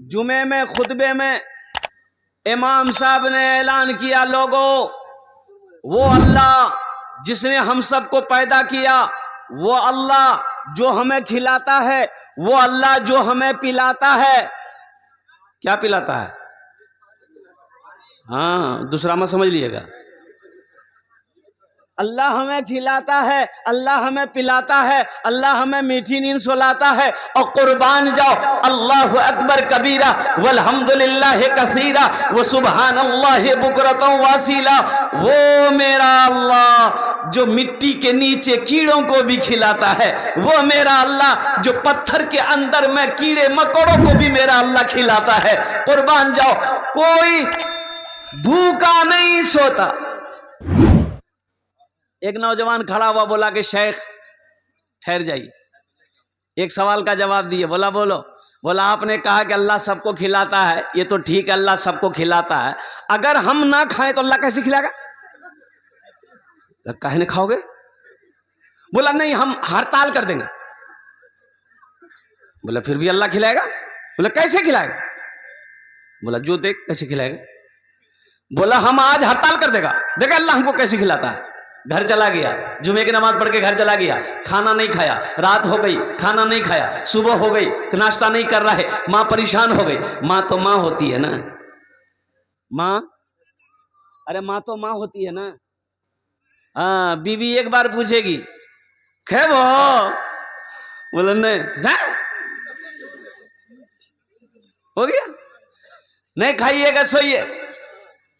जुमे में खुतबे में इमाम साहब ने ऐलान किया, लोगों, वो अल्लाह जिसने हम सबको पैदा किया, वो अल्लाह जो हमें खिलाता है, वो अल्लाह जो हमें पिलाता है। क्या पिलाता है? हाँ, दूसरा मत समझ लिएगा। अल्लाह हमें खिलाता है, अल्लाह हमें पिलाता है, अल्लाह हमें मीठी नींद सुलाता है। और कुर्बान जाओ, अल्लाहु अकबर कबीरा वल्हम्दुलिल्लाह कसीरा व सुबहानल्लाह बुकरतन वासीला। वो मेरा अल्लाह जो मिट्टी के नीचे कीड़ों को भी खिलाता है, वो मेरा अल्लाह जो पत्थर के अंदर में कीड़े मकोड़ों को भी मेरा अल्लाह खिलाता है। कुर्बान जाओ, कोई भूखा नहीं सोता। एक नौजवान खड़ा हुआ, बोला कि शेख ठहर जाइए, एक सवाल का जवाब दिए। बोला बोलो। बोला आपने कहा कि अल्लाह सबको खिलाता है, ये तो ठीक है, अल्लाह सबको खिलाता है, अगर हम ना खाएं तो अल्लाह कैसे खिलाएगा? काहे नहीं खाओगे? बोला नहीं, हम हड़ताल कर देंगे। बोला फिर भी अल्लाह खिलाएगा? बोला कैसे खिलाएगा? बोला जो देख कैसे खिलाएगा। बोला हम आज हड़ताल कर देगा, देखा अल्लाह हमको कैसे खिलाता है। घर चला गया, जुमे की नमाज पढ़ के घर चला गया, खाना नहीं खाया, रात हो गई खाना नहीं खाया, सुबह हो गई नाश्ता नहीं कर रहा है, माँ परेशान हो गई। माँ तो माँ होती है ना, माँ, अरे माँ तो माँ होती है ना। हाँ, बीवी एक बार पूछेगी खे वो, बोले नहीं, हो गया, नहीं खाइएगा सोइए,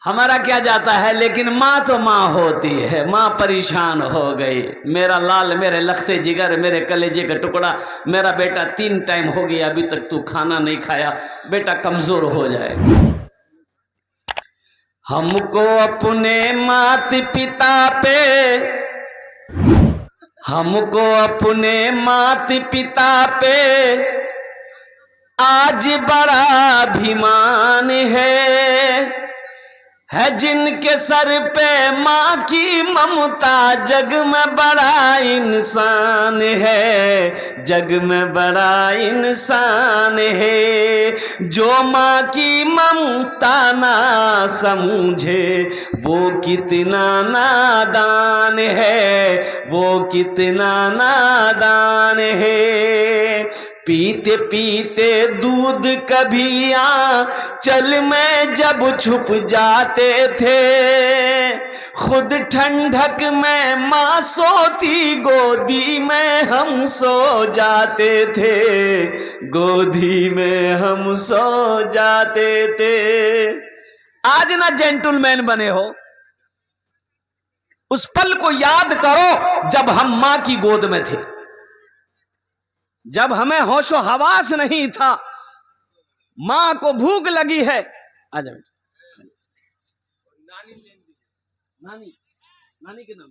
हमारा क्या जाता है। लेकिन माँ तो माँ होती है। माँ परेशान हो गई, मेरा लाल, मेरे लखते जिगर, मेरे कलेजे का टुकड़ा, मेरा बेटा 3 टाइम हो गया अभी तक तू खाना नहीं खाया, बेटा कमजोर हो जाए। हमको अपने मात पिता पे, हमको अपने मात पिता पे आज बड़ा अभिमान है जिनके सर पे माँ की ममता, जग में बड़ा इंसान है, जग में बड़ा इंसान है। जो माँ की ममता ना समझे वो कितना नादान है, वो कितना नादान है। पीते पीते दूध कभी आंचल में जब छुप जाते थे, खुद ठंडक में माँ सोती, गोदी में हम सो जाते थे, गोदी में हम सो जाते थे। आज ना जेंटलमैन बने हो, उस पल को याद करो जब हम माँ की गोद में थे, जब हमें होशो हवास नहीं था, मां को भूख लगी है। आजा बेटा, नानी, नानी के नाम।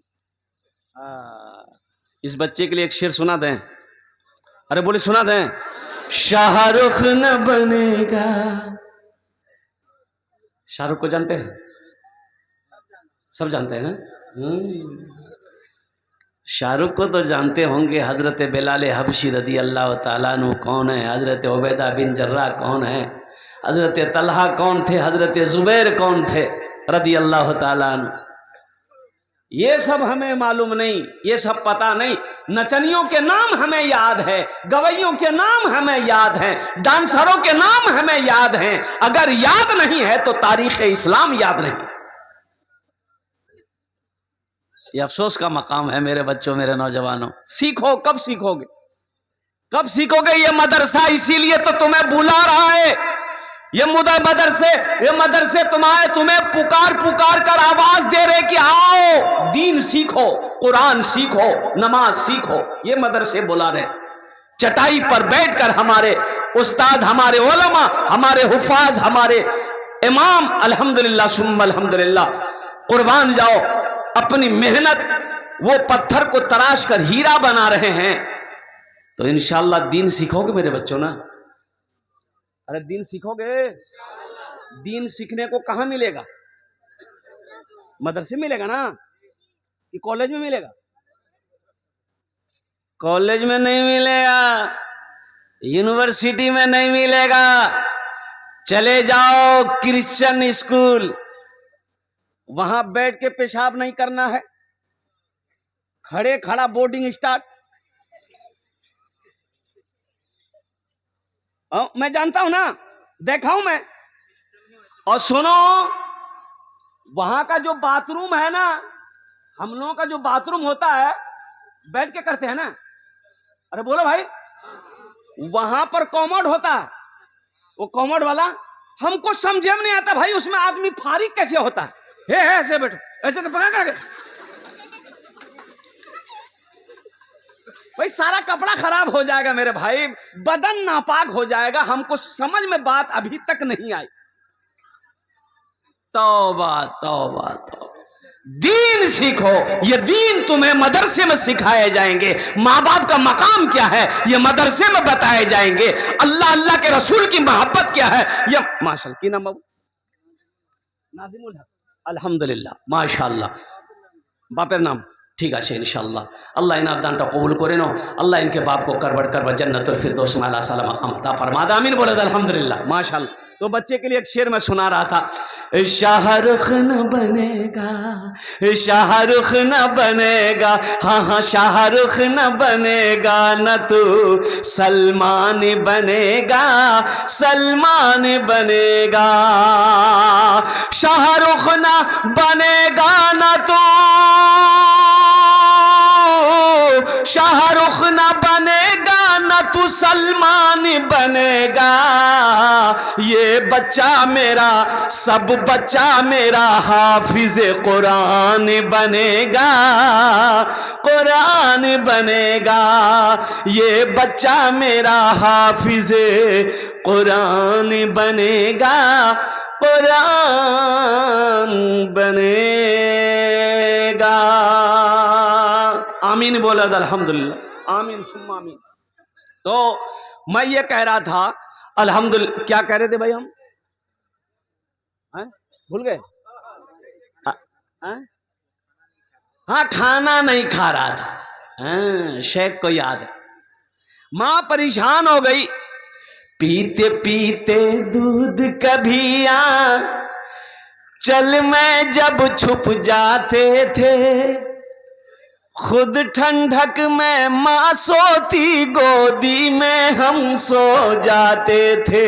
इस बच्चे के लिए एक शेर सुना दें। अरे बोले सुना दें। शाहरुख न बनेगा, शाहरुख को जानते हैं? सब जानते हैं ना? शाहरुख को तो जानते होंगे। हजरत बिलाल हबशी रदी अल्लाह ताला अन्हु कौन है, हजरत उबैदा बिन जर्राह कौन है, हजरत तलहा कौन थे, हजरत जुबैर कौन थे रदी अल्लाह ताला अन्हु। ये सब हमें मालूम नहीं, ये सब पता नहीं। नचनियों के नाम हमें याद है, गवैयों के नाम हमें याद हैं, डांसरों के नाम हमें याद हैं। अगर याद नहीं है तो तारीख इस्लाम याद नहीं। ये अफसोस का मकाम है मेरे बच्चों, मेरे नौजवानों। सीखो, कब सीखोगे, कब सीखोगे? ये मदरसा इसीलिए तो तुम्हें बुला रहा है, ये मदरसे तुम्हें पुकार पुकार कर आवाज दे रहे कि आओ दीन सीखो, कुरान सीखो, नमाज सीखो। ये मदरसे बुला रहे। चटाई पर बैठकर हमारे उस्ताद, हमारे उलमा, हमारे हुफाज, हमारे इमाम अल्हम्दुलिल्लाह सुम्मा अल्हम्दुलिल्लाह, कुर्बान जाओ, अपनी मेहनत वो पत्थर को तराश कर हीरा बना रहे हैं। तो इंशाअल्लाह दीन सीखोगे मेरे बच्चों ना। अरे दीन सीखोगे। दीन सीखने को कहां मिलेगा? मदरसे मिलेगा ना, कि कॉलेज में मिलेगा? कॉलेज में नहीं मिलेगा, यूनिवर्सिटी में नहीं मिलेगा, चले जाओ क्रिश्चियन स्कूल, वहां बैठ के पेशाब नहीं करना है, खड़े खड़ा बोर्डिंग स्टार्ट। मैं जानता हूं ना, देखा हूं मैं। और सुनो, वहां का जो बाथरूम है ना, हम लोगों का जो बाथरूम होता है बैठ के करते हैं ना, अरे बोलो भाई, वहां पर कॉमोड होता है। वो कॉमोड वाला हमको समझे में नहीं आता भाई, उसमें आदमी फारिग कैसे होता है? हे ऐसे बैठो, ऐसे तो पकड़ के भाई सारा कपड़ा खराब हो जाएगा मेरे भाई, बदन नापाक हो जाएगा। हमको समझ में बात अभी तक नहीं आई। तौबा तौबा तौबा, दीन सीखो। ये दीन तुम्हें मदरसे में सिखाए जाएंगे। माँ बाप का मकाम क्या है ये मदरसे में बताए जाएंगे। अल्लाह अल्लाह के रसूल की मोहब्बत क्या है ये माशाअल्लाह की नाम बाबू नाजिमुल हक, अल्हम्दुलिल्लाह माशाअल्लाह बापेर नाम ठीक है इंशाअल्लाह। अल्लाह इन अब्दान कबूल करें नो, अल्लाह इनके बाप को करबट करबट जन्नतुल फिरदौस में अला सलाम अता फरमादा, आमीन बोले अल्हम्दुलिल्लाह माशाअल्लाह। तो बच्चे के लिए एक शेर मैं सुना रहा था, शाहरुख न बनेगा, शाहरुख न बनेगा, हाँ हाँ शाहरुख न बनेगा, न तू सलमान बनेगा, सलमान बनेगा। शाहरुख न बनेगा न तू, शाहरुख न बनेगा न तू सलमान बनेगा। ये बच्चा मेरा, सब बच्चा मेरा हाफिज कुरान बनेगा, कुरान बनेगा। ये बच्चा मेरा हाफिज कुरान बनेगा, कुरान बनेगा। आमीन बोला अल्हम्दुलिल्लाह, आमीन सुम्मा आमीन। तो मैं ये कह रहा था अल्हम्दुलिल्लाह, क्या कह रहे थे भाई हम? भूल गए? हाँ खाना नहीं खा रहा था। हाँ शेख को याद है। मां परेशान हो गई, पीते पीते दूध कभी आ चल में जब छुप जाते थे, खुद ठंडक में माँ सोती, गोदी में हम सो जाते थे,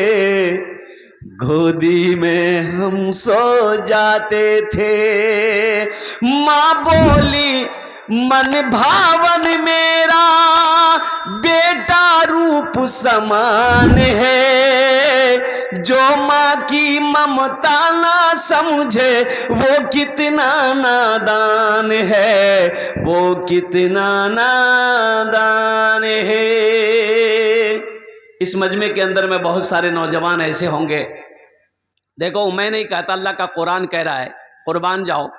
गोदी में हम सो जाते थे। माँ बोली मन भावन मेरा बेटा रूप समान है, जो माँ की ममता ना समझे वो कितना नादान है, वो कितना नादान है। इस मजमे के अंदर में बहुत सारे नौजवान ऐसे होंगे, देखो मैं नहीं कहता, अल्लाह का कुरान कह रहा है कुर्बान जाओ,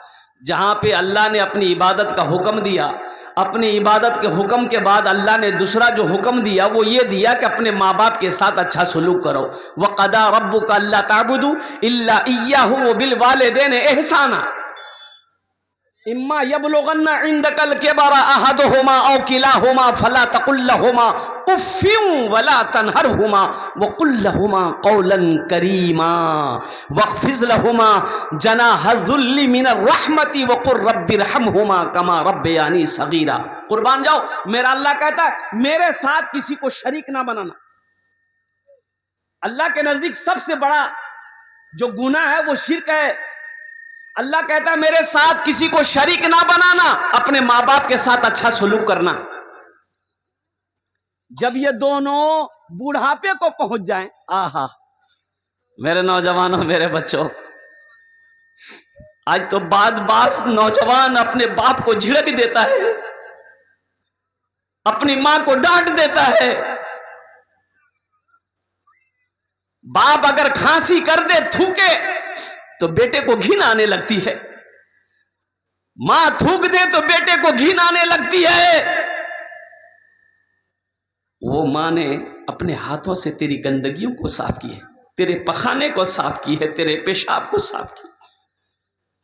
जहां पे अल्लाह ने अपनी इबादत का हुक्म दिया, अपनी इबादत के हुक्म के बाद अल्लाह ने दूसरा जो हुक्म दिया वो ये दिया कि अपने माँ बाप के साथ अच्छा सलूक करो। वक़दा रब्बुका अल्ला ताबुदू इल्ला इय्याहु व बिल वालिदैन इहसाना, इम्मा यबलुगन्ना इंदकल किबरा अहदुहुमा औ किलाहुमा फला तकुल लहुमा उफ़्फ़िन वला तनहरहुमा वक़ुल लहुमा क़ौलन करीमा वख़्फ़िज़ लहुमा जनाह ज़ुल्लि मिनर रहमति वक़ुल रब्बिरहमहुमा कमा रब्बयानी सगीरा। कुर्बान जाओ, मेरा अल्लाह कहता है मेरे साथ किसी को शरीक ना बनाना। अल्लाह के नजदीक सबसे बड़ा जो गुनाह है वो शिर्क है। अल्लाह कहता है मेरे साथ किसी को शरीक ना बनाना, अपने माँ बाप के साथ अच्छा सलूक करना। जब ये दोनों बुढ़ापे को पहुंच जाएं, आहा मेरे नौजवानों, मेरे बच्चों, आज तो बास नौजवान अपने बाप को झिड़क देता है, अपनी मां को डांट देता है। बाप अगर खांसी कर दे, थूके, तो बेटे को घिन आने लगती है, मां थूक दे तो बेटे को घिन आने लगती है। वो मां ने अपने हाथों से तेरी गंदगियों को साफ की है, तेरे पखाने को साफ की है, तेरे पेशाब को साफ की।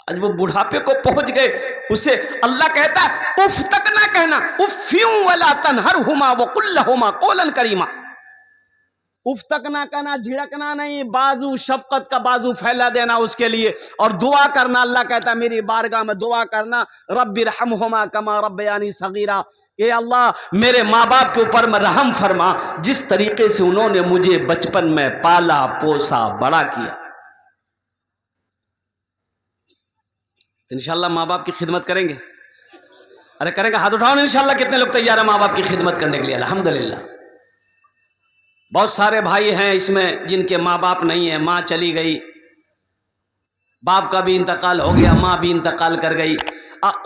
आज वो बुढ़ापे को पहुंच गए, उसे अल्लाह कहता है उफ तक ना कहना, उफ़्फ़िन वला तनहरहुमा वक़ुल लहुमा क़ौलन करीमा। उफ तक ना करना, झिड़कना नहीं, बाजू शफकत का बाजू फैला देना उसके लिए, और दुआ करना। अल्लाह कहता है मेरी बारगाह में दुआ करना, रब्बिरहमहुमा कमा रब्बयानी सगीरा, ये अल्लाह मेरे माँ बाप के ऊपर में रहम फरमा, जिस तरीके से उन्होंने मुझे बचपन में पाला पोसा बड़ा किया। तो इंशाल्लाह माँ बाप की खिदमत करेंगे। अरे करेंगे, हाथ उठाओ इंशाल्लाह। कितने लोग तैयार है माँ बाप की खिदमत करने के लिए? अल्हम्दुलिल्लाह। बहुत सारे भाई हैं इसमें जिनके माँ बाप नहीं है, माँ चली गई, बाप का भी इंतकाल हो गया, माँ भी इंतकाल कर गई।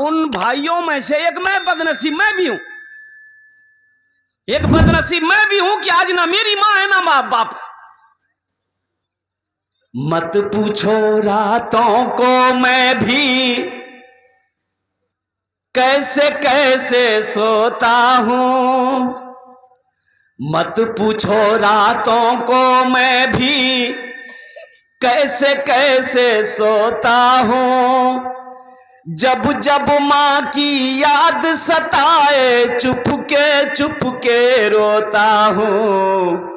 उन भाइयों में से एक मैं बदनसीब मैं भी हूं, एक बदनसीब मैं भी हूं कि आज ना मेरी माँ है ना माँ बाप। मत पूछो रातों को मैं भी कैसे कैसे सोता हूं, मत पूछो रातों को मैं भी कैसे कैसे सोता हूं, जब जब माँ की याद सताए चुपके रोता हूं,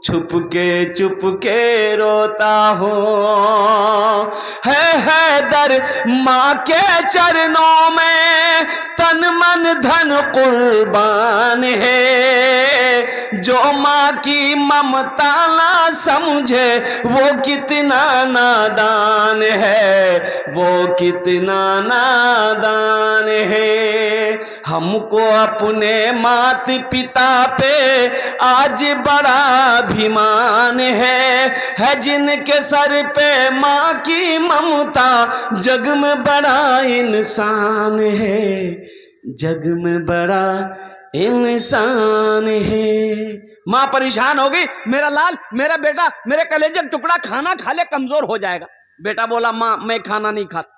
चुपके रोता हूं। है दर माँ के चरणों में तन मन धन कुर्बान है, जो माँ की ममता ना समझे वो कितना नादान है, वो कितना नादान है। हमको अपने माता पिता पे आज बड़ा अभिमान है जिनके सर पे माँ की ममता, जग में बड़ा इंसान है, जग में बड़ा इंसान है। माँ परेशान हो गई, मेरा लाल, मेरा बेटा, मेरे कलेजे का टुकड़ा खाना खा ले कमजोर हो जाएगा। बेटा बोला माँ मैं खाना नहीं खाता।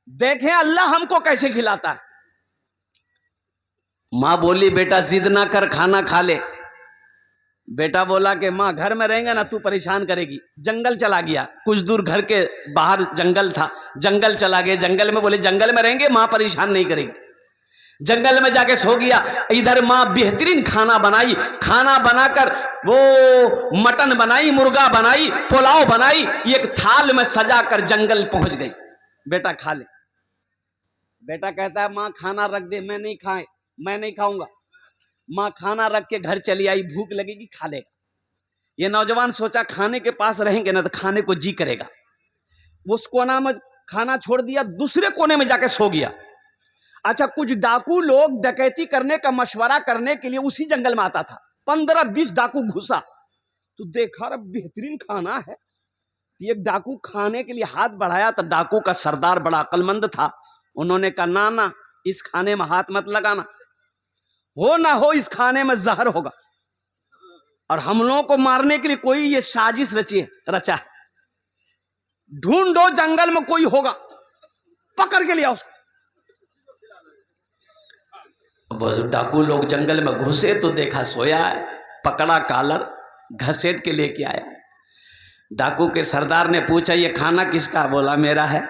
देखें अल्लाह हमको कैसे खिलाता है। माँ बोली बेटा जिद ना कर, खाना खा ले। बेटा बोला कि माँ घर में रहेंगे ना तू परेशान करेगी। जंगल चला गया, कुछ दूर घर के बाहर जंगल था, जंगल चला गया। जंगल में बोले जंगल में रहेंगे, माँ परेशान नहीं करेगी। जंगल में जाके सो गया। इधर माँ बेहतरीन खाना बनाई, खाना बनाकर वो मटन बनाई, मुर्गा बनाई, पुलाव बनाई, एक थाल में सजा कर जंगल पहुंच गई। बेटा खा ले। बेटा कहता है माँ खाना रख दे, मैं नहीं खाऊंगा। माँ खाना रख के घर चली आई, भूख लगेगी खा लेगा। ये नौजवान सोचा खाने के पास रहेंगे ना तो खाने को जी करेगा। उस कोना में खाना छोड़ दिया, दूसरे कोने में जाके सो गया। अच्छा, कुछ डाकू लोग डकैती करने का मशवरा करने के लिए उसी जंगल में आता था। 15-20 डाकू घुसा तो देखा रे बेहतरीन खाना है। एक डाकू खाने के लिए हाथ बढ़ाया तो डाकू का सरदार बड़ा अक्लमंद था। उन्होंने कहा ना ना, इस खाने में हाथ मत लगाना, हो ना हो इस खाने में जहर होगा और हम लोगों को मारने के लिए कोई ये साजिश रचा है। ढूंढो जंगल में कोई होगा, पकड़ के लिया उसको। डाकू लोग जंगल में घुसे तो देखा सोया है, पकड़ा कॉलर घसेट के लेके आया। डाकू के सरदार ने पूछा ये खाना किसका? बोला मेरा है।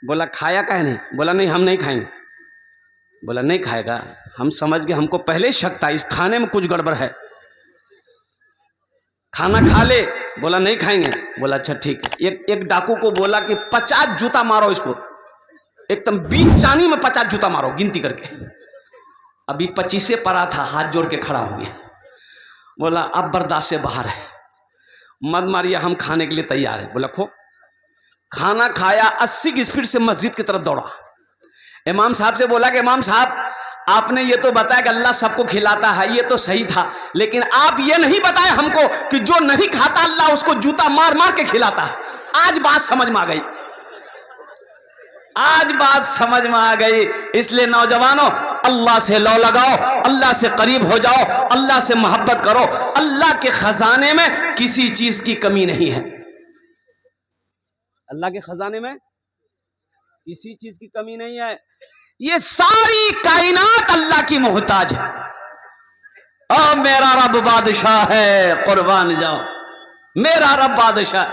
बोला खाया काहे नहीं? बोला नहीं हम नहीं खाएंगे। बोला नहीं खाएगा? हम समझ गए, हमको पहले शक था इस खाने में कुछ गड़बड़ है, खाना खा ले। बोला नहीं खाएंगे। बोला अच्छा ठीक है। एक डाकू को बोला कि 50 जूता मारो इसको, एकदम बीच चानी में 50 जूता मारो गिनती करके। अभी 25 परा था, हाथ जोड़ के खड़ा हो गया। बोला अब बर्दाश्त से बाहर है, मत मारिए, हम खाने के लिए तैयार है। बोला खो। खाना खाया, 80 की स्पीड से मस्जिद की तरफ दौड़ा। इमाम साहब से बोला कि इमाम साहब आपने ये तो बताया कि अल्लाह सबको खिलाता है, ये तो सही था, लेकिन आप ये नहीं बताया हमको कि जो नहीं खाता अल्लाह उसको जूता मार मार के खिलाता है। आज बात समझ में आ गई, आज बात समझ में आ गई। इसलिए नौजवानों अल्लाह से लौ लगाओ, अल्लाह से करीब हो जाओ, अल्लाह से मोहब्बत करो। अल्लाह के खजाने में किसी चीज की कमी नहीं है। अल्लाह के खजाने में किसी चीज की कमी नहीं है। ये सारी कायनात अल्लाह की मोहताज है। ओ मेरा रब बादशाह है, कुर्बान जाओ, मेरा रब बादशाह।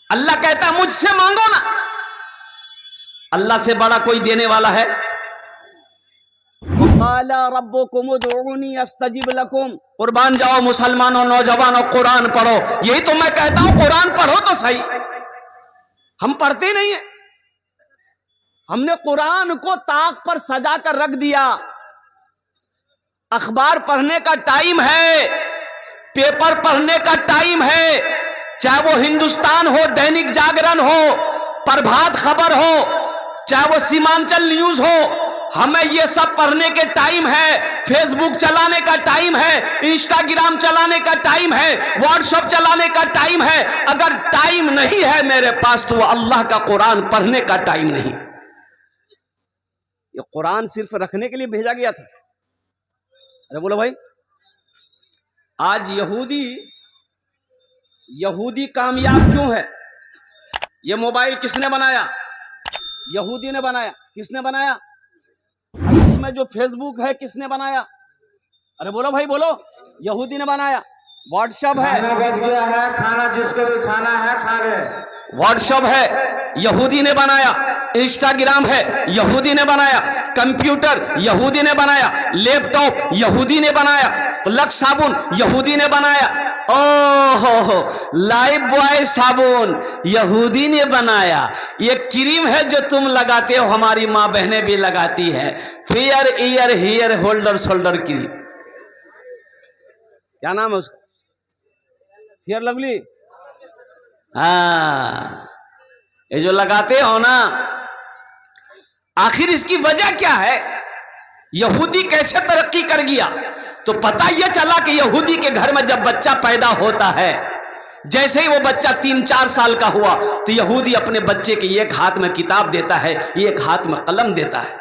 अल्लाह कहता है मुझसे मांगो ना। अल्लाह से बड़ा कोई देने वाला है? वो क़ाला रब्बुकुम उदऊनी अस्तजिब लकुम। कुर्बान जाओ मुसलमानों, नौजवानों, कुरान पढ़ो। यही तो मैं कहता हूं, कुरान पढ़ो तो सही। हम पढ़ते नहीं है। हमने कुरान को ताक पर सजा कर रख दिया। अखबार पढ़ने का टाइम है, पेपर पढ़ने का टाइम है, चाहे वो हिंदुस्तान हो, दैनिक जागरण हो, प्रभात खबर हो, चाहे वो सीमांचल न्यूज हो, हमें ये सब पढ़ने के टाइम है। फेसबुक चलाने का टाइम है, इंस्टाग्राम चलाने का टाइम है, व्हाट्सएप चलाने का टाइम है। अगर टाइम नहीं है मेरे पास तो अल्लाह का कुरान पढ़ने का टाइम नहीं। ये कुरान सिर्फ रखने के लिए भेजा गया था। अरे बोलो भाई, आज यहूदी कामयाब क्यों है? ये मोबाइल किसने बनाया? यहूदी ने बनाया। किसने बनाया? इसमें जो फेसबुक है किसने बनाया? अरे बोलो भाई बोलो, यहूदी ने बनाया। व्हाट्सएप है, खाना बच गया है, खाना जिसको भी खाना है खा ले। व्हाट्सएप है, यहूदी ने बनाया। इंस्टाग्राम है, यहूदी ने बनाया। कंप्यूटर यहूदी ने बनाया। लैपटॉप यहूदी ने बनाया। लक्स साबुन यहूदी ने बनाया। ओहो, लाइफ बॉय साबुन यहूदी ने बनाया। ये क्रीम है जो तुम लगाते हो, हमारी माँ बहनें भी लगाती है। Fair ear hair holder shoulder cream, क्या नाम है उसका? Fair Lovely. हाँ, ये जो लगाते हो ना, आखिर इसकी वजह क्या है? यहूदी कैसे तरक्की कर गया? तो पता यह चला कि यहूदी के घर में जब बच्चा पैदा होता है, जैसे ही वो बच्चा 3-4 साल का हुआ तो यहूदी अपने बच्चे के एक हाथ में किताब देता है, एक हाथ में कलम देता है।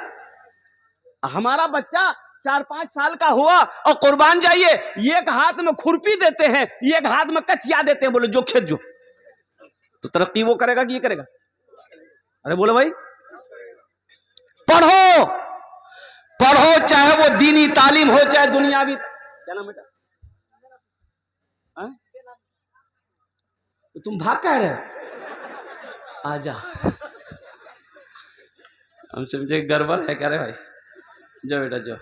हमारा बच्चा 4-5 साल का हुआ और कुर्बान जाइए, एक हाथ में खुरपी देते हैं, एक हाथ में कचिया देते हैं। बोलो जो खेत जो, तो तरक्की वो करेगा कि ये करेगा? अरे बोलो भाई, पढ़ो पढ़ो, चाहे वो दीनी तालीम हो चाहे दुनियावी। क्या नाम बेटा? तो तुम भाग कह रहे हो? आजा, हम समझे गड़बड़ है। कह रहे भाई जो बेटा जो।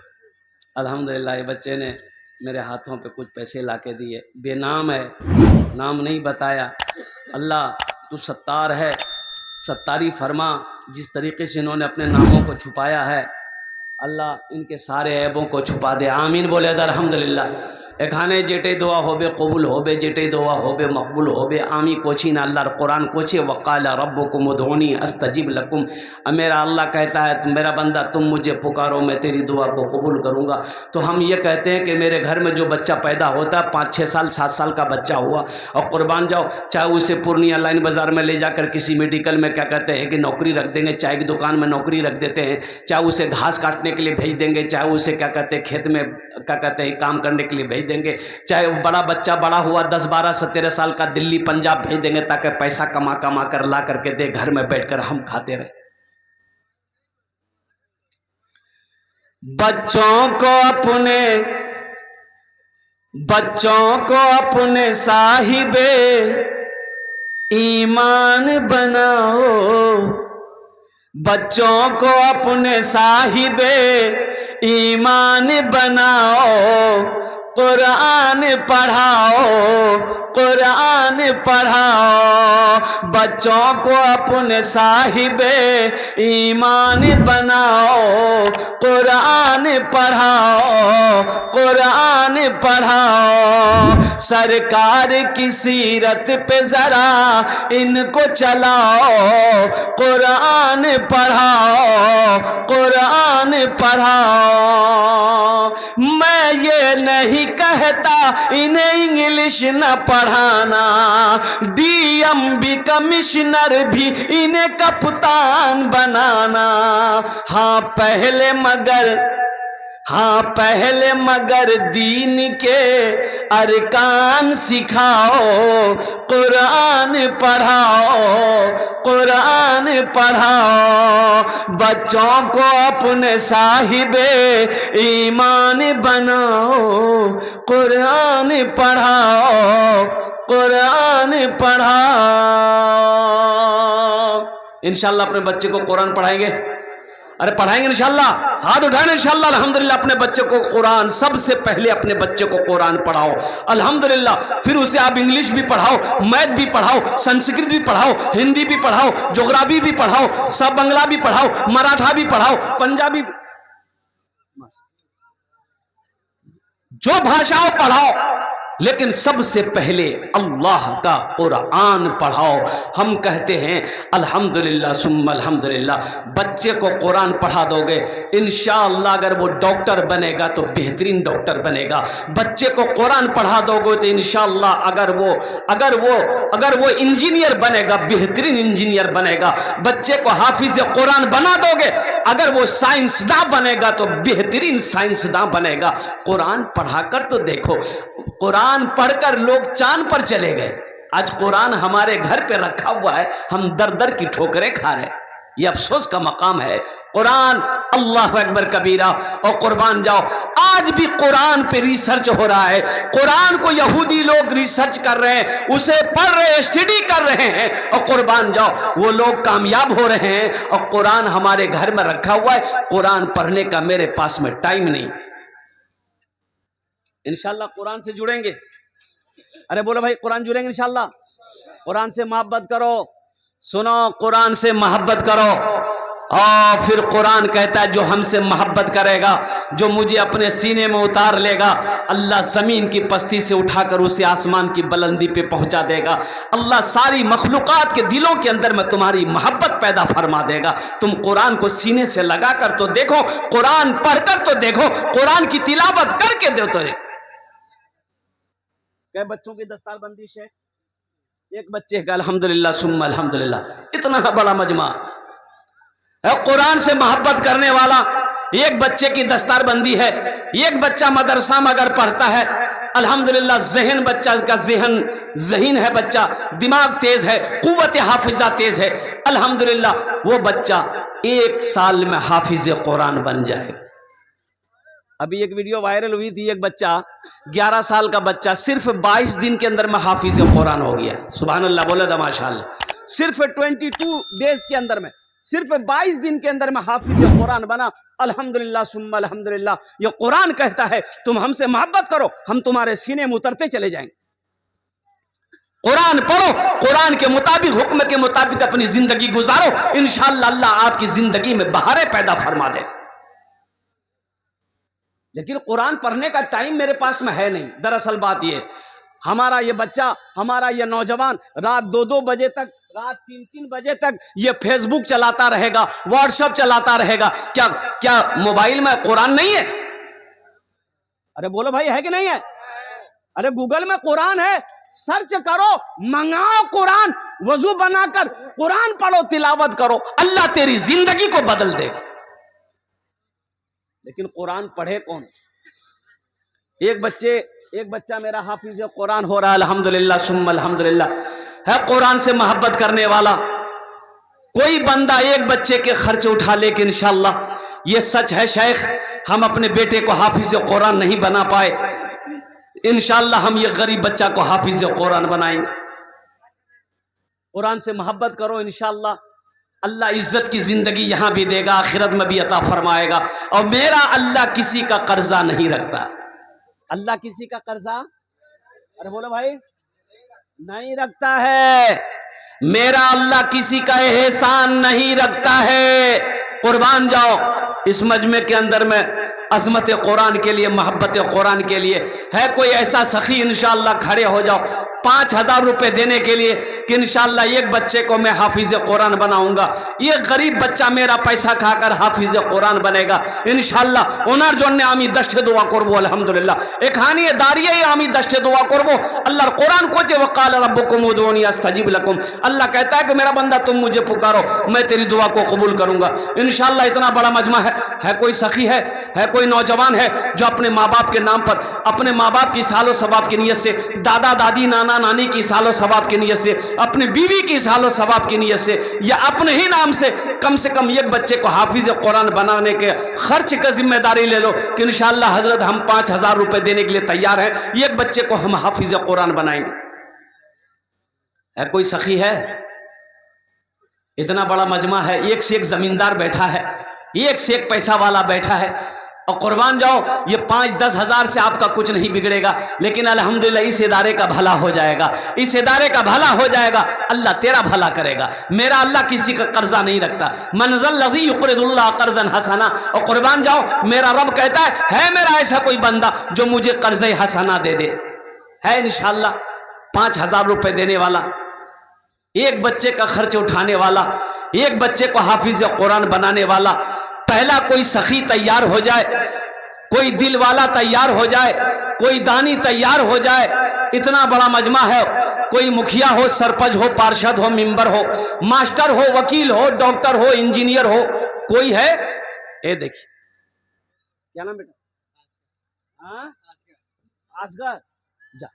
अल्हम्दुलिल्लाह, बच्चे ने मेरे हाथों पे कुछ पैसे लाके दिए। बेनाम है, नाम नहीं बताया। अल्लाह तू सत्तार है, सत्तारी फरमा। जिस तरीके से इन्होंने अपने नामों को छुपाया है, अल्लाह इनके सारे ऐबों को छुपा दे। आमीन बोले अल्हम्दुलिल्लाह। एखाने जेटे दुआ होबे कबूल होबे, जेटे दुआ होबे मकबूल होबे। आमी कोची ना अल्लाह कुरान कोचे वक़ाला रब्बुकुम उदऊनी अस्तजिब लकुम। मेरा अल्लाह कहता है तुम मेरा बंदा, तुम मुझे पुकारो, मैं तेरी दुआ को कबूल करूँगा। तो हम ये कहते हैं कि मेरे घर में जो बच्चा पैदा होता है, 5-6 साल 7 साल का बच्चा हुआ, और कुर्बान जाओ, चाहे उसे पूर्णिया लाइन बाज़ार में ले जाकर किसी मेडिकल में क्या कहते हैं कि नौकरी रख देंगे, चाय की दुकान में नौकरी रख देते हैं, चाहे उसे घास काटने के लिए भेज देंगे, चाहे उसे क्या कहते हैं खेत में क्या कहते हैं काम करने के लिए भेज देंगे, चाहे बड़ा बच्चा बड़ा हुआ 10-12-17 साल का दिल्ली पंजाब भेज देंगे ताकि पैसा कमा कमा कर ला करके दे, घर में बैठकर हम खाते रहे। बच्चों को अपने साहिबे ईमान बनाओ, बच्चों को अपने साहिबे ईमान बनाओ, कुरान पढ़ाओ, कुरान पढ़ाओ। बच्चों को अपने साहिबे ईमान बनाओ, कुरान पढ़ाओ, कुरान पढ़ाओ। सरकार की सीरत पे जरा इनको चलाओ, कुरान पढ़ाओ, कुरान पढ़ाओ। मैं ये नहीं कहता इन्हें इंग्लिश न पढ़ाना, डीएमबी कमिश्नर भी इन्हें कप्तान बनाना। हाँ पहले मगर दीन के अरकान सिखाओ, कुरान पढ़ाओ, कुरान पढ़ाओ। बच्चों को अपने साहिबे ईमान बनाओ, कुरान पढ़ाओ, कुरान पढ़ाओ। इंशाअल्लाह अपने बच्चे को कुरान पढ़ाएंगे। अरे पढ़ाएंगे इंशाल्लाह, हाथ उठाएंगे इंशाल्लाह। अल्हम्दुलिल्लाह अपने बच्चे को कुरान, सबसे पहले अपने बच्चे को कुरान पढ़ाओ अल्हम्दुलिल्लाह। फिर उसे आप इंग्लिश भी पढ़ाओ, मैथ भी पढ़ाओ, संस्कृत भी पढ़ाओ, हिंदी भी पढ़ाओ, ज्योग्राफी भी पढ़ाओ, सब बंगला भी पढ़ाओ, मराठा भी पढ़ाओ, पंजाबी, जो भाषाओं पढ़ाओ, लेकिन सबसे पहले अल्लाह का कुरान पढ़ाओ। हम कहते हैं अल्हम्दुलिल्लाह सुम्मा अल्हम्दुलिल्लाह, बच्चे को कुरान पढ़ा दोगे इंशाअल्लाह, अगर वो डॉक्टर बनेगा तो बेहतरीन डॉक्टर बनेगा। बच्चे को कुरान पढ़ा दोगे तो इंशाअल्लाह अगर वो इंजीनियर बनेगा, बेहतरीन इंजीनियर बनेगा। बच्चे को हाफिज कुरान बना दोगे, अगर वो साइंसदान बनेगा तो बेहतरीन साइंसदान बनेगा। कुरान पढ़ाकर तो देखो, कुरान पढ़कर लोग चांद पर चले गए। आज कुरान हमारे घर पे रखा हुआ है, हम दर दर की ठोकरें खा रहे हैं। ये अफसोस का मकाम है। कुरान, अल्लाह अकबर कबीरा, और कुर्बान जाओ, आज भी कुरान पे रिसर्च हो रहा है। कुरान को यहूदी लोग रिसर्च कर रहे हैं, उसे पढ़ रहे हैं, स्टडी कर रहे हैं, और कुर्बान जाओ वो लोग कामयाब हो रहे हैं, और कुरान हमारे घर में रखा हुआ है। कुरान पढ़ने का मेरे पास में टाइम नहीं। इंशाल्लाह कुरान से जुड़ेंगे। अरे बोलो भाई, कुरान जुड़ेंगे इंशाल्लाह। कुरान से मोहब्बत करो, सुनो, कुरान से मोहब्बत करो। और फिर कुरान कहता है जो हमसे मोहब्बत करेगा, जो मुझे अपने सीने में उतार लेगा, अल्लाह जमीन की पस्ती से उठाकर उसे आसमान की बुलंदी पे पहुंचा देगा। अल्लाह सारी मखलूकात के दिलों के अंदर में तुम्हारी मोहब्बत पैदा फरमा देगा। तुम कुरान को सीने से लगा कर तो देखो, कुरान पढ़कर तो देखो, कुरान की तिलावत करके दो तो देखो। कई बच्चों की दस्तार बंदिश है, एक बच्चे का अल्हम्दुलिल्लाह सुम्मा अल्हम्दुलिल्लाह, इतना बड़ा मजमा है कुरान से मोहब्बत करने वाला। एक बच्चे की दस्तार बंदी है, एक बच्चा मदरसा में अगर पढ़ता है अल्हम्दुलिल्लाह, जहन बच्चा का जहीन है, बच्चा दिमाग तेज है, कुव्वत हाफिजा तेज है, अल्हम्दुलिल्लाह वो बच्चा 1 साल में हाफिज कुरान बन जाएगा। अभी एक वीडियो वायरल हुई थी, एक बच्चा 11 साल का बच्चा सिर्फ 22 दिन के अंदर में हाफिज कुरान हो गया। सुभान अल्लाह, बोले दा माशाअल्लाह। सिर्फ 22 डेज के अंदर में, सिर्फ 22 दिन के अंदर में हाफिज कुरान बना। अल्हम्दुलिल्लाह सुम्मा अल्हम्दुलिल्लाह। ये कुरान कहता है तुम हमसे मोहब्बत करो, हम तुम्हारे सीने में उतरते चले जाएंगे। कुरान पढ़ो, कुरान के मुताबिक, हुक्म के मुताबिक अपनी जिंदगी गुजारो, इंशाअल्लाह अल्लाह आपकी जिंदगी में बहारें पैदा फरमा दे। लेकिन कुरान पढ़ने का टाइम मेरे पास में है नहीं। दरअसल बात ये, हमारा ये बच्चा, हमारा ये नौजवान रात 2-2 बजे तक, रात 3-3 बजे तक ये फेसबुक चलाता रहेगा, व्हाट्सएप चलाता रहेगा। क्या मोबाइल में कुरान नहीं है? अरे बोलो भाई, है कि नहीं है? अरे गूगल में कुरान है, सर्च करो, मंगाओ कुरान, वजू बनाकर कुरान पढ़ो, तिलावत करो, अल्लाह तेरी जिंदगी को बदल देगा। लेकिन कुरान पढ़े कौन? एक बच्चा मेरा हाफिज कुरान हो रहा है अल्हम्दुलिल्लाह सुम्मा अल्हम्दुलिल्लाह, है कुरान से मोहब्बत करने वाला। कोई बंदा एक बच्चे के खर्च उठा ले कि इंशाअल्लाह, ये सच है शेख, हम अपने बेटे को हाफिज कुरान नहीं बना पाए, इंशाअल्लाह हम ये गरीब बच्चा को हाफिज कुरान बनाएंगे। कुरान से मोहब्बत करो, इंशाअल्लाह अल्लाह इज्जत की जिंदगी यहां भी देगा, आखिरत में भी अता फरमाएगा। और मेरा अल्लाह किसी का कर्जा नहीं रखता। अल्लाह किसी का कर्जा, अरे बोलो भाई, नहीं रखता है। मेरा अल्लाह किसी का एहसान नहीं रखता है। कुर्बान जाओ, इस मजमे के अंदर में अजमत कुरान के लिए, मोहब्बत कुरान के लिए है कोई ऐसा सखी, इंशाअल्लाह खड़े हो जाओ 5000 रुपए देने के लिए कि इंशाअल्लाह एक बच्चे को मैं हाफिज कुरान बनाऊंगा, ये गरीब बच्चा मेरा पैसा खाकर हाफिज कुरान बनेगा इंशाअल्लाह। ओनार जन्य आमी 10 दुआ करबो अल्हम्दुलिल्लाह, एखानी दारिये आमी 10 दुआ करबो। अल्लाह कुरान को जे वकाल रब्बुकुम उदूनी अस्तजिब लकुम, अल्लाह कहता है कि मेरा बंदा तुम मुझे पुकारो, मैं तेरी दुआ को कबूल करूंगा इंशाअल्लाह। इतना बड़ा मजमा है कोई सखी है कोई नौजवान है जो अपने माँ बाप के नाम पर, अपने माँ बाप की सालो सवाब की नीयत से, दादा दादी नाना नानी की सालो सवाब की नीयत से, अपनी बीवी की सालो सवाब की नीयत से, या अपने ही नाम से कम एक बच्चे को हाफिज कुरान बनाने के खर्च का जिम्मेदारी ले लो कि इंशाअल्लाह हजरत हम 5000 रुपए देने के लिए तैयार हैं, एक बच्चे को हम हाफिज कुरान बनाएंगे। है कोई सखी है? इतना बड़ा मजमा है, एक से एक जमींदार बैठा है, एक से एक पैसा वाला बैठा है, और कुर्बान जाओ, ये 5-10 हज़ार से आपका कुछ नहीं बिगड़ेगा, लेकिन अल्हम्दुलिल्लाह इस इदारे का भला हो जाएगा, इस इदारे का भला हो जाएगा, अल्लाह तेरा भला करेगा। मेरा अल्लाह किसी का कर्जा नहीं रखता। मनज़ल्लज़ी युक़रिदुल्लाह क़र्ज़न हसना, और कुर्बान जाओ, मेरा रब कहता है मेरा ऐसा कोई बंदा जो मुझे कर्ज़े हसना दे दे, है इंशाअल्लाह 5,000 रुपये देने वाला, एक बच्चे का खर्च उठाने वाला, एक बच्चे को हाफिज कुरान बनाने वाला, पहला कोई सखी तैयार हो जाए, कोई दिल वाला तैयार हो जाए, कोई दानी तैयार हो जाए, इतना बड़ा मजमा है। कोई मुखिया हो, सरपंच हो, पार्षद हो, मेंबर हो, मास्टर हो, वकील हो, डॉक्टर हो, इंजीनियर हो, कोई है? ये देखिए, क्या नाम बेटा? हाँ, असगर, जा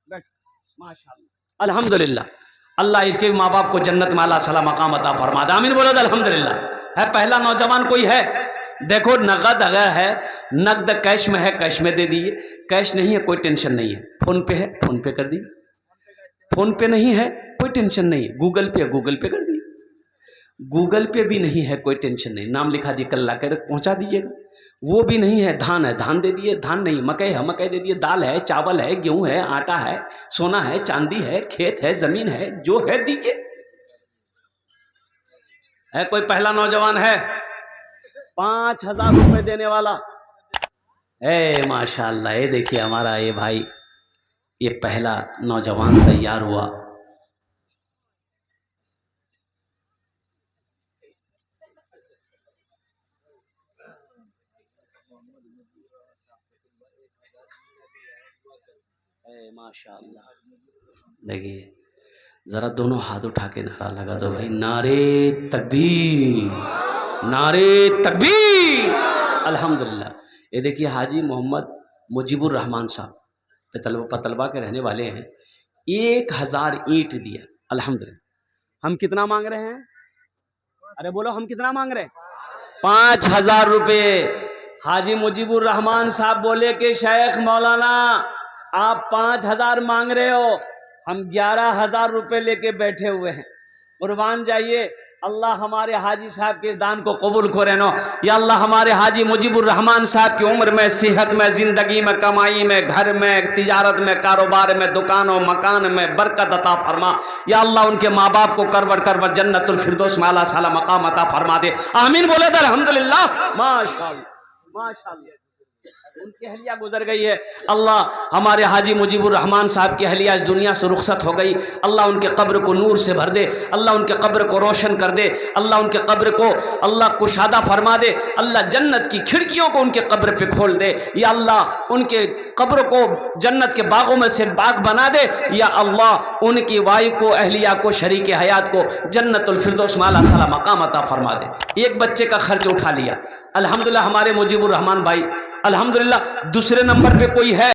बैठ, माशाअल्लाह, अल्हम्दुलिल्लाह। अल्लाह इसके माँ बाप को जन्नत में अल्लाह सला मकाम अता फरमा दे, आमीन बोलो अल्हम्दुलिल्लाह। है पहला नौजवान कोई है? देखो नगद अगर है, नगद कैश में है, कैश में दे दिए, कैश नहीं है कोई टेंशन नहीं है, फोन पे है फोन पे कर दिए, फोन पे नहीं है कोई टेंशन नहीं है, गूगल पे कर दिए, गूगल पे भी नहीं है कोई टेंशन नहीं, नाम लिखा दिए कल ला कर पहुंचा दीजिएगा। वो भी नहीं है, धान है धान दे दिए, धान नहीं, मकई है मकई दे दिए, दाल है चावल है गेहूं है आटा है सोना है चांदी है खेत है जमीन है, जो है दीजिए। है कोई पहला नौजवान है 5,000 रुपए देने वाला? माशाअल्लाह, ये देखिए हमारा ये भाई, ये पहला नौजवान तैयार हुआ। माशाअल्लाह, देखिए जरा दोनों हाथ उठा के नारा लगा दो भाई, नारे तकबीर, नारे तकबीर, अल्हम्दुलिल्लाह। ये देखिए हाजी मोहम्मद मुजीबुर रहमान साहब पतलबा के रहने वाले हैं, 1,000 ईंट दिया, अल्हम्दुलिल्लाह। हम कितना मांग रहे हैं? अरे बोलो, हम कितना मांग रहे हैं? 5,000 रुपये। हाजी मुजीबुर रहमान साहब बोले कि शेख मौलाना आप 5,000 मांग रहे हो, हम 11,000 रुपये लेके बैठे हुए हैं, कुर्बान जाइए। अल्लाह हमारे हाजी साहब के दान को कबूल करे नो, या अल्लाह हमारे हाजी मुजीबुर रहमान साहब की उम्र में, सेहत में, जिंदगी में, कमाई में, घर में, तिजारत में, कारोबार में, दुकानों मकान में बरकत अता फरमा। या अल्लाह उनके माँ बाप को करबर करबर जन्नतुल फिरदौस में अल्लाह साला मकाम अता फरमा दे, आमीन बोले तो अल्हम्दुलिल्लाह, माशाअल्लाह माशाअल्लाह। उनकी अहलिया गुजर गई है, अल्लाह हमारे हाजी मुजीबुर रहमान साहब की अहलिया इस दुनिया से रुखसत हो गई, अल्लाह उनके कब्र को नूर से भर दे, अल्लाह उनके कब्र को रोशन कर दे, अल्लाह उनके कब्र को अल्लाह कुशादा फरमा दे, अल्लाह जन्नत की खिड़कियों को उनके कब्र पे खोल दे, या अल्लाह उनके कब्र को जन्नत के बागों में से बाग बना दे, या अल्लाह उनकी वाइफ को, अहलिया को, शरीक हयात को जन्नतुल फिरदौस में अल्लाह सला मकाम अता फरमा दे। एक बच्चे का खर्च उठा लिया, अल्हम्दुलिल्लाह हमारे मुजीबुर रहमान भाई, अल्हम्दुलिल्लाह। दूसरे नंबर पे कोई है?